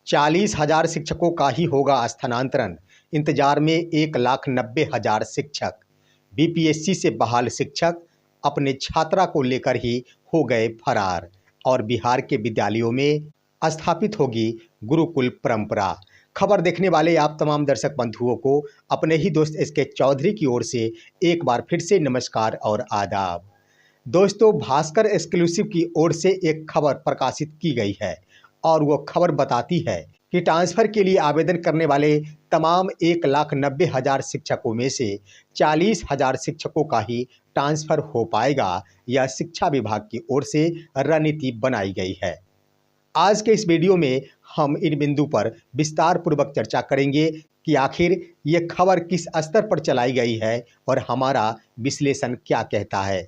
40,000 शिक्षकों का ही होगा स्थानांतरण, इंतजार में 1,90,000 शिक्षक। बीपीएससी से बहाल शिक्षक अपने छात्रा को लेकर ही हो गए फरार और बिहार के विद्यालयों में स्थापित होगी गुरुकुल परंपरा। खबर देखने वाले आप तमाम दर्शक बंधुओं को अपने ही दोस्त एसके चौधरी की ओर से एक बार फिर से नमस्कार और आदाब। दोस्तों, भास्कर एक्सक्लूसिव की ओर से एक खबर प्रकाशित की गई है और वो खबर बताती है कि ट्रांसफ़र के लिए आवेदन करने वाले तमाम 1,90,000 शिक्षकों में से 40,000 शिक्षकों का ही ट्रांसफ़र हो पाएगा। यह शिक्षा विभाग की ओर से रणनीति बनाई गई है। आज के इस वीडियो में हम इन बिंदु पर विस्तार पूर्वक चर्चा करेंगे कि आखिर ये खबर किस स्तर पर चलाई गई है और हमारा विश्लेषण क्या कहता है।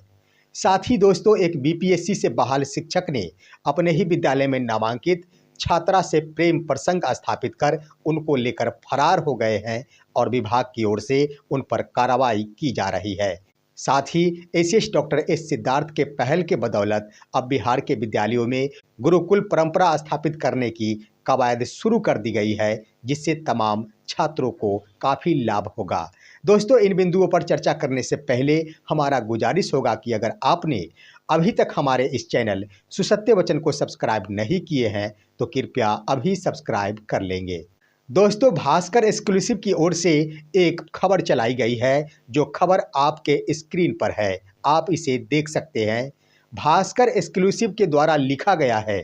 साथ ही दोस्तों, एक बीपीएससी से बहाल शिक्षक ने अपने ही विद्यालय में नामांकित छात्रा से प्रेम प्रसंग स्थापित कर उनको लेकर फरार हो गए हैं और विभाग की ओर से उन पर कार्रवाई की जा रही है। साथ ही एसीएस डॉक्टर एस सिद्धार्थ के पहल के बदौलत अब बिहार के विद्यालयों में गुरुकुल परंपरा स्थापित करने की कवायद शुरू कर दी गई है, जिससे तमाम छात्रों को काफ़ी लाभ होगा। दोस्तों, इन बिंदुओं पर चर्चा करने से पहले हमारा गुजारिश होगा कि अगर आपने अभी तक हमारे इस चैनल सुसत्य वचन को सब्सक्राइब नहीं किए हैं तो कृपया अभी सब्सक्राइब कर लेंगे। दोस्तों, भास्कर एक्सक्लूसिव की ओर से एक खबर चलाई गई है, जो खबर आपके स्क्रीन पर है, आप इसे देख सकते हैं। भास्कर एक्सक्लूसिव के द्वारा लिखा गया है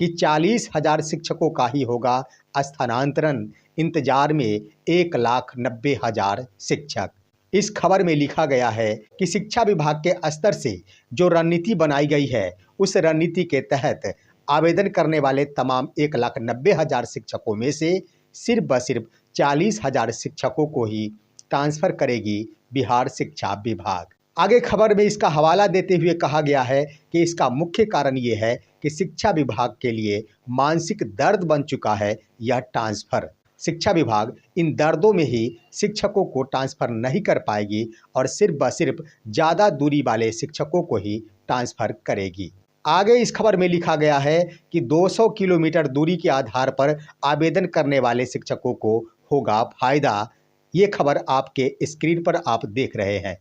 कि 40,000 शिक्षकों का ही होगा स्थानांतरण, इंतजार में 1,90,000 शिक्षक। इस खबर में लिखा गया है कि शिक्षा विभाग के स्तर से जो रणनीति बनाई गई है, उस रणनीति के तहत आवेदन करने वाले तमाम 1,90,000 शिक्षकों में से सिर्फ व सिर्फ 40,000 शिक्षकों को ही ट्रांसफ़र करेगी बिहार शिक्षा विभाग। आगे खबर में इसका हवाला देते हुए कहा गया है कि इसका मुख्य कारण ये है कि शिक्षा विभाग के लिए मानसिक दर्द बन चुका है यह ट्रांसफ़र। शिक्षा विभाग इन दर्दों में ही शिक्षकों को ट्रांसफ़र नहीं कर पाएगी और सिर्फ व सिर्फ ज़्यादा दूरी वाले शिक्षकों को ही ट्रांसफ़र करेगी। आगे इस खबर में लिखा गया है कि 200 किलोमीटर दूरी के आधार पर आवेदन करने वाले शिक्षकों को होगा फायदा। ये खबर आपके स्क्रीन पर आप देख रहे हैं।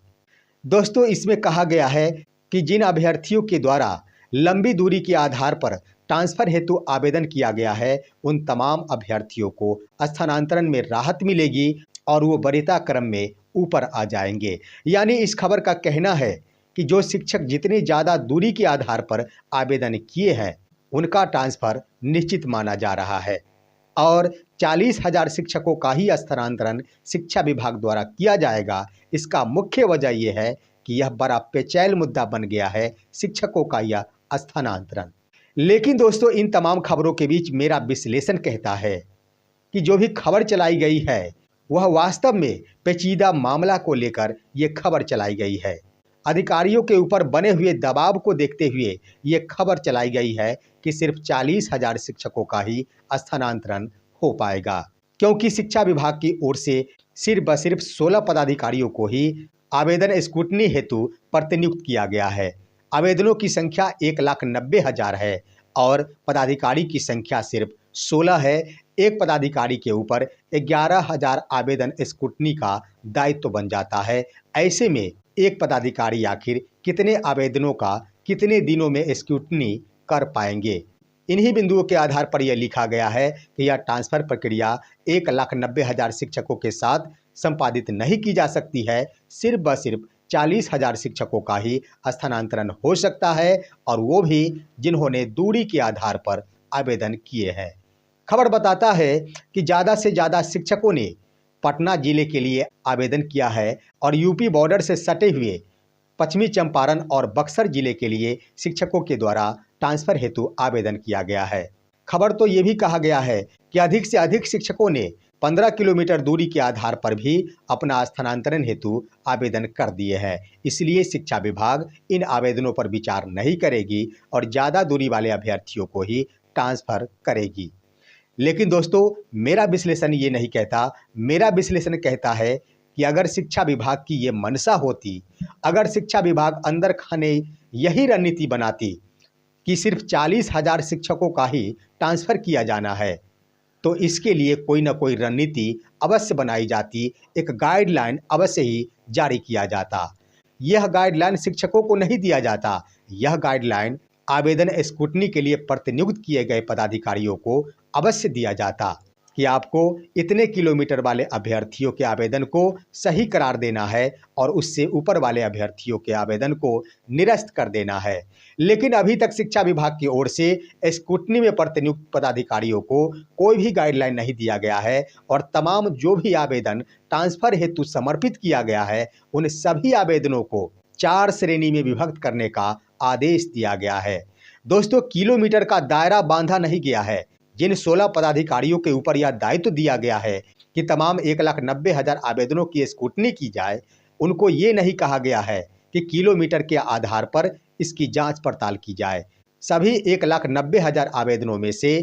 दोस्तों, इसमें कहा गया है कि जिन अभ्यर्थियों के द्वारा लंबी दूरी के आधार पर ट्रांसफ़र हेतु आवेदन किया गया है, उन तमाम अभ्यर्थियों को स्थानांतरण में राहत मिलेगी और वो वरीयता क्रम में ऊपर आ जाएंगे। यानी इस खबर का कहना है कि जो शिक्षक जितनी ज़्यादा दूरी के आधार पर आवेदन किए हैं, उनका ट्रांसफ़र निश्चित माना जा रहा है और 40,000 शिक्षकों का ही स्थानांतरण शिक्षा विभाग द्वारा किया जाएगा। इसका मुख्य वजह यह है कि यह बड़ा पेचैल मुद्दा बन गया है शिक्षकों का यह स्थानांतरण। लेकिन दोस्तों, इन तमाम खबरों के बीच मेरा विश्लेषण कहता है कि जो भी खबर चलाई गई है वह वास्तव में पेचीदा मामला को लेकर ये खबर चलाई गई है। अधिकारियों के ऊपर बने हुए दबाव को देखते हुए ये खबर चलाई गई है कि सिर्फ 40,000 शिक्षकों का ही स्थानांतरण हो पाएगा, क्योंकि शिक्षा विभाग की ओर से सिर्फ व सिर्फ 16 पदाधिकारियों को ही आवेदन स्क्रूटनी हेतु प्रतिनियुक्त किया गया है। आवेदनों की संख्या 1,90,000 है और पदाधिकारी की संख्या सिर्फ 16 है। एक पदाधिकारी के ऊपर 11,000 आवेदन स्क्रूटनी का दायित्व बन जाता है। ऐसे में एक पदाधिकारी आखिर कितने आवेदनों का कितने दिनों में स्क्रूटनी कर पाएंगे। इन्हीं बिंदुओं के आधार पर यह लिखा गया है कि यह ट्रांसफ़र प्रक्रिया 1,90,000 शिक्षकों के साथ संपादित नहीं की जा सकती है। सिर्फ व सिर्फ 40,000 शिक्षकों का ही स्थानांतरण हो सकता है और वो भी जिन्होंने दूरी के आधार पर आवेदन किए हैं। खबर बताता है कि ज़्यादा से ज़्यादा शिक्षकों ने पटना जिले के लिए आवेदन किया है और यूपी बॉर्डर से सटे हुए पश्चिमी चंपारण और बक्सर जिले के लिए शिक्षकों के द्वारा ट्रांसफ़र हेतु आवेदन किया गया है। खबर तो ये भी कहा गया है कि अधिक से अधिक शिक्षकों ने 15 किलोमीटर दूरी के आधार पर भी अपना स्थानांतरण हेतु आवेदन कर दिए हैं। इसलिए शिक्षा विभाग इन आवेदनों पर विचार नहीं करेगी और ज़्यादा दूरी वाले अभ्यर्थियों को ही ट्रांसफ़र करेगी। लेकिन दोस्तों, मेरा विश्लेषण ये नहीं कहता। मेरा विश्लेषण कहता है कि अगर शिक्षा विभाग की ये मंशा होती, अगर शिक्षा विभाग अंदर खाने यही रणनीति बनाती कि सिर्फ 40,000 शिक्षकों का ही ट्रांसफ़र किया जाना है, तो इसके लिए कोई ना कोई रणनीति अवश्य बनाई जाती, एक गाइडलाइन अवश्य ही जारी किया जाता। यह गाइडलाइन शिक्षकों को नहीं दिया जाता, यह गाइडलाइन आवेदन स्क्रूटनी के लिए प्रतिनियुक्त किए गए पदाधिकारियों को अवश्य दिया जाता कि आपको इतने किलोमीटर वाले अभ्यर्थियों के आवेदन को सही करार देना है और उससे ऊपर वाले अभ्यर्थियों के आवेदन को निरस्त कर देना है। लेकिन अभी तक शिक्षा विभाग की ओर से स्क्रूटनी में प्रतिनियुक्त पदाधिकारियों को कोई भी गाइडलाइन नहीं दिया गया है और तमाम जो भी आवेदन ट्रांसफर हेतु समर्पित किया गया है उन सभी आवेदनों को 4 श्रेणी में विभक्त करने का आदेश दिया गया है। दोस्तों, किलोमीटर का दायरा बांधा नहीं गया है। जिन 16 पदाधिकारियों के ऊपर यह दायित्व दिया गया है कि तमाम 1,90,000 आवेदनों की स्क्रूटनी की जाए, उनको ये नहीं कहा गया है कि किलोमीटर के आधार पर इसकी जांच पड़ताल की जाए। सभी 1,90,000 आवेदनों में से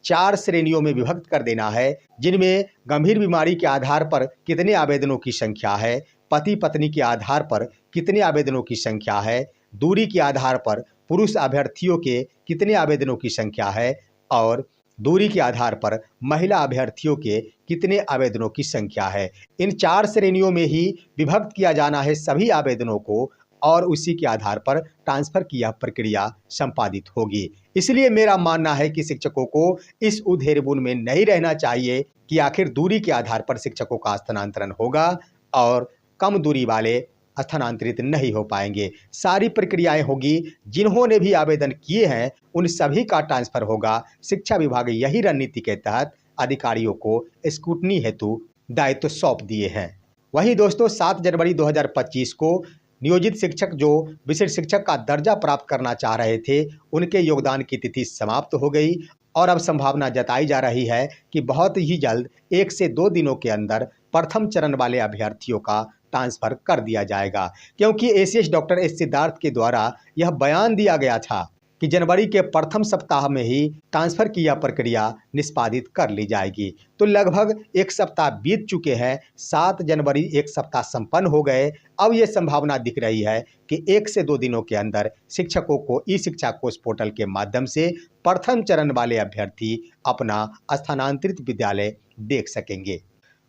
4 श्रेणियों में विभक्त कर देना है, जिनमें गंभीर बीमारी के आधार पर कितने आवेदनों की संख्या है, पति पत्नी के आधार पर कितने आवेदनों की संख्या है, दूरी के आधार पर पुरुष अभ्यर्थियों के कितने आवेदनों की संख्या है और दूरी के आधार पर महिला अभ्यर्थियों के कितने आवेदनों की संख्या है। इन 4 श्रेणियों में ही विभक्त किया जाना है सभी आवेदनों को और उसी के आधार पर ट्रांसफ़र की यह प्रक्रिया संपादित होगी। इसलिए मेरा मानना है कि शिक्षकों को इस उधेड़बुन में नहीं रहना चाहिए कि आखिर दूरी के आधार पर शिक्षकों का स्थानांतरण होगा और कम दूरी वाले स्थानांतरित नहीं हो पाएंगे। सारी प्रक्रियाएं होगी, जिन्होंने भी आवेदन किए हैं उन सभी का ट्रांसफ़र होगा। शिक्षा विभाग यही रणनीति के तहत अधिकारियों को स्क्रूटनी हेतु दायित्व सौंप दिए हैं। वहीं दोस्तों, 7 जनवरी 2025 को नियोजित शिक्षक जो विशिष्ट शिक्षक का दर्जा प्राप्त करना चाह रहे थे, उनके योगदान की तिथि समाप्त हो गई और अब संभावना जताई जा रही है कि बहुत ही जल्द 1 से 2 दिनों के अंदर प्रथम चरण वाले अभ्यर्थियों का ट्रांसफ़र कर दिया जाएगा, क्योंकि एसीएस डॉक्टर एस सिद्धार्थ के द्वारा यह बयान दिया गया था कि जनवरी के प्रथम सप्ताह में ही ट्रांसफ़र की यह प्रक्रिया निष्पादित कर ली जाएगी। तो लगभग 1 सप्ताह बीत चुके हैं, 7 जनवरी 1 सप्ताह संपन्न हो गए। अब ये संभावना दिख रही है कि 1 से 2 दिनों के अंदर शिक्षकों को ई शिक्षा कोष पोर्टल के माध्यम से प्रथम चरण वाले अभ्यर्थी अपना स्थानांतरित विद्यालय देख सकेंगे।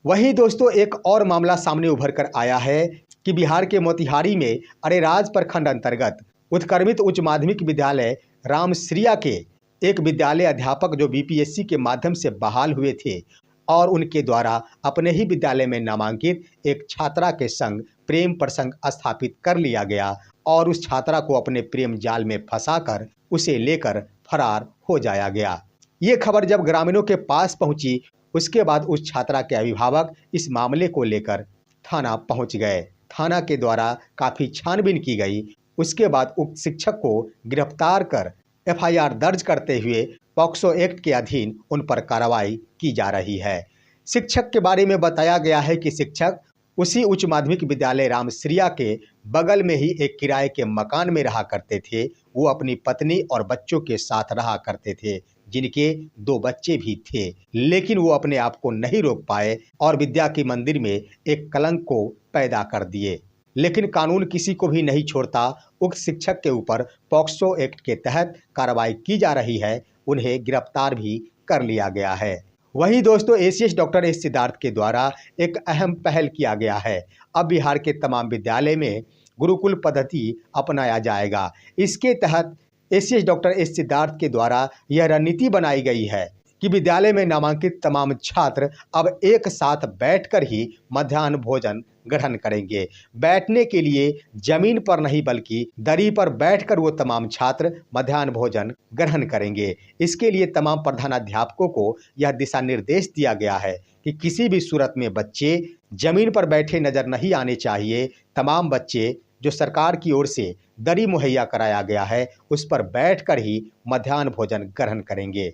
वहीं दोस्तों, एक और मामला सामने उभर कर आया है कि बिहार के मोतिहारी में अरेराज प्रखंड अंतर्गत उत्क्रमित उच्च माध्यमिक विद्यालय रामश्रिया के एक विद्यालय अध्यापक जो बीपीएससी के माध्यम से बहाल हुए थे और उनके द्वारा अपने ही विद्यालय में नामांकित एक छात्रा के संग प्रेम प्रसंग स्थापित कर लिया गया और उस छात्रा को अपने प्रेम जाल में फंसाकर उसे लेकर फरार हो जाया गया। ये खबर जब ग्रामीणों के पास पहुंची, उसके बाद उस छात्रा के अभिभावक इस मामले को लेकर थाना पहुंच गए। थाना के द्वारा काफ़ी छानबीन की गई। उसके बाद उक्त शिक्षक को गिरफ्तार कर एफआईआर दर्ज करते हुए पॉक्सो एक्ट के अधीन उन पर कार्रवाई की जा रही है। शिक्षक के बारे में बताया गया है कि शिक्षक उसी उच्च माध्यमिक विद्यालय रामश्रिया के बगल में ही एक किराए के मकान में रहा करते थे। वो अपनी पत्नी और बच्चों के साथ रहा करते थे, जिनके 2 बच्चे भी थे, लेकिन वो अपने आप को नहीं रोक पाए और विद्या के मंदिर में एक कलंक को पैदा कर दिए। लेकिन कानून किसी को भी नहीं छोड़ता। उक्त शिक्षक के ऊपर पॉक्सो एक्ट के तहत कार्रवाई की जा रही है, उन्हें गिरफ्तार भी कर लिया गया है। वहीं दोस्तों, एसीएस डॉक्टर एस सिद्धार्थ के द्वारा एक अहम पहल किया गया है। अब बिहार के तमाम विद्यालय में गुरुकुल पद्धति अपनाया जाएगा। इसके तहत एसीएस डॉक्टर एस सिद्धार्थ के द्वारा यह रणनीति बनाई गई है कि विद्यालय में नामांकित तमाम छात्र अब एक साथ बैठकर ही मध्याह्न भोजन ग्रहण करेंगे। बैठने के लिए जमीन पर नहीं बल्कि दरी पर बैठकर वो तमाम छात्र मध्याह्न भोजन ग्रहण करेंगे। इसके लिए तमाम प्रधानाध्यापकों को यह दिशा निर्देश दिया गया है कि किसी भी सूरत में बच्चे जमीन पर बैठे नजर नहीं आने चाहिए। तमाम बच्चे जो सरकार की ओर से दरी मुहैया कराया गया है उस पर बैठकर ही मध्याह्न भोजन ग्रहण करेंगे।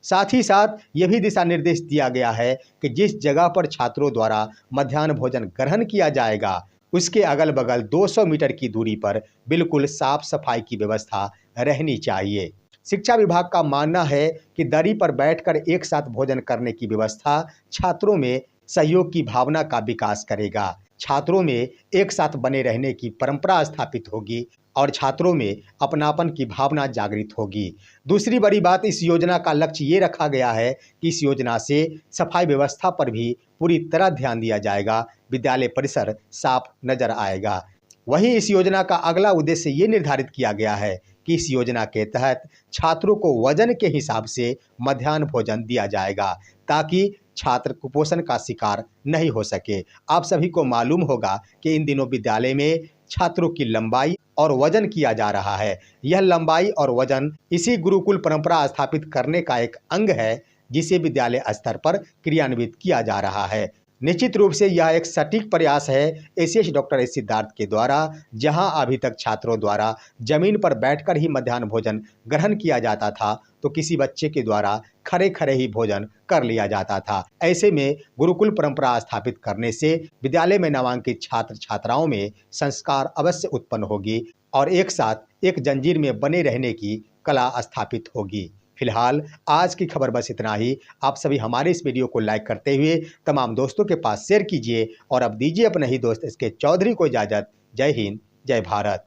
साथ ही साथ ये भी दिशा निर्देश दिया गया है कि जिस जगह पर छात्रों द्वारा मध्याह्न भोजन ग्रहण किया जाएगा उसके अगल बगल 200 मीटर की दूरी पर बिल्कुल साफ सफाई की व्यवस्था रहनी चाहिए। शिक्षा विभाग का मानना है कि दरी पर बैठकर एक साथ भोजन करने की व्यवस्था छात्रों में सहयोग की भावना का विकास करेगा, छात्रों में एक साथ बने रहने की परंपरा स्थापित होगी और छात्रों में अपनापन की भावना जागृत होगी। दूसरी बड़ी बात, इस योजना का लक्ष्य ये रखा गया है कि इस योजना से सफाई व्यवस्था पर भी पूरी तरह ध्यान दिया जाएगा, विद्यालय परिसर साफ नजर आएगा। वहीं इस योजना का अगला उद्देश्य ये निर्धारित किया गया है कि इस योजना के तहत छात्रों को वजन के हिसाब से मध्याह्न भोजन दिया जाएगा, ताकि छात्र कुपोषण का शिकार नहीं हो सके। आप सभी को मालूम होगा कि इन दिनों विद्यालय में छात्रों की लंबाई और वजन किया जा रहा है। यह लंबाई और वजन इसी गुरुकुल परंपरा स्थापित करने का एक अंग है, जिसे विद्यालय स्तर पर क्रियान्वित किया जा रहा है। निश्चित रूप से यह एक सटीक प्रयास है एसीएस डॉक्टर एस सिद्धार्थ के द्वारा, जहां अभी तक छात्रों द्वारा जमीन पर बैठकर ही मध्याह्न भोजन ग्रहण किया जाता था, तो किसी बच्चे के द्वारा खड़े खड़े ही भोजन कर लिया जाता था। ऐसे में गुरुकुल परंपरा स्थापित करने से विद्यालय में नामांकित छात्र छात्राओं में संस्कार अवश्य उत्पन्न होगी और एक साथ एक जंजीर में बने रहने की कला स्थापित होगी। फिलहाल आज की खबर बस इतना ही। आप सभी हमारे इस वीडियो को लाइक करते हुए तमाम दोस्तों के पास शेयर कीजिए और अब दीजिए अपने ही दोस्त एसके चौधरी को इजाजत। जय हिंद, जय भारत।